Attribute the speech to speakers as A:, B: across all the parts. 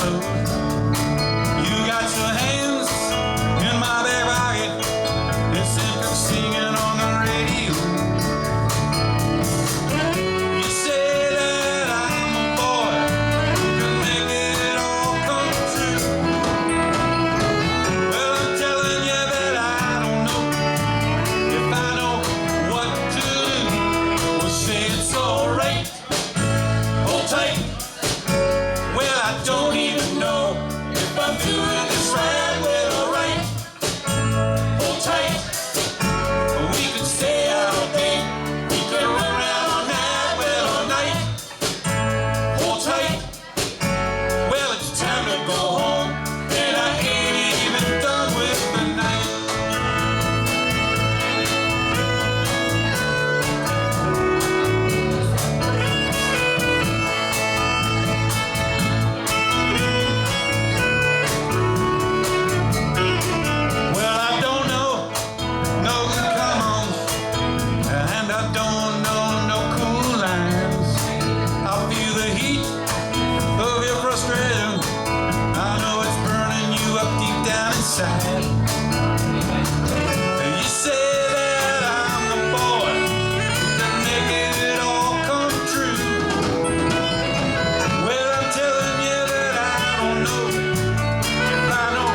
A: road. You got your hands in my back pocket, it's simply singing on the radio. You say that I'm a boy who can make it all come true. Well, I'm telling you that I don't know if I know what to do. Well, say it's alright, hold tight. Well, I don't even know if I'm doing this right. Well, alright, hold tight. We could stay out all day, we could run around all night. Well, all night, hold tight. Well, it's time to go home, and I ain't even done with the night. Well, I don't know no good come on, and I don't know no cool lines. I feel the heat of your frustration, I know it's burning you up deep down inside. You say that I'm the boy who can make it all come true. Well, I'm telling you that I don't know if I know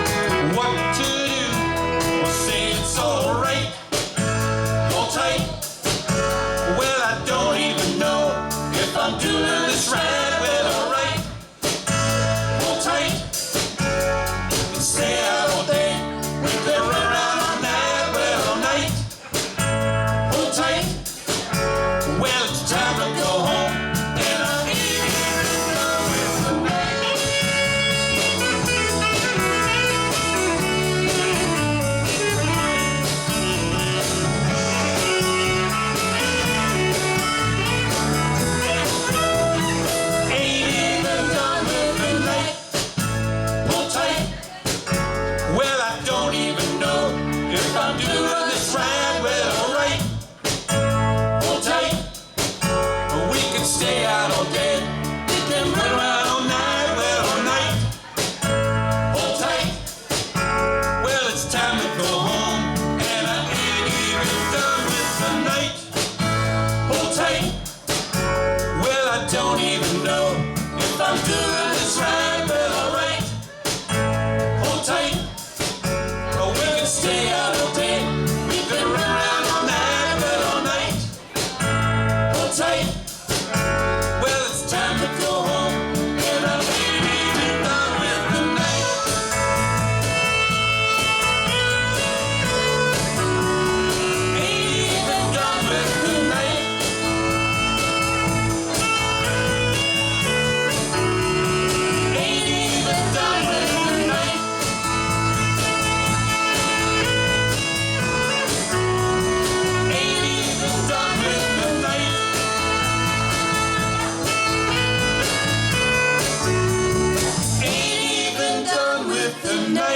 A: what to do. Well, say it's alright, hold tight. Well, I don't even know if I'm doing this right. Well, alright, hold tight. We can stay out all day, we can run around all night. Well, all night, hold tight. Well, it's time to go home, and I ain't even done with the night. Ain't even done with the night. Hold tight. Well, I don't even know if I'm doing this right. Well, alright, hold tight. We can stay out all day, we can run around all night. Well, all night, hold tight. Well, it's time to go home, and I ain't even done with the night. Hold tight. Well, I don't even know if I'm doing this right. Well, alright, hold tight. We can stay out all day, we can run around all night. Well, all night, hold tight. Well, it's time to go home, and I ain't even done with the night. Ain't even done with the night. Ain't even done with the night. Ain't even done with the night. Ain't even done with the night.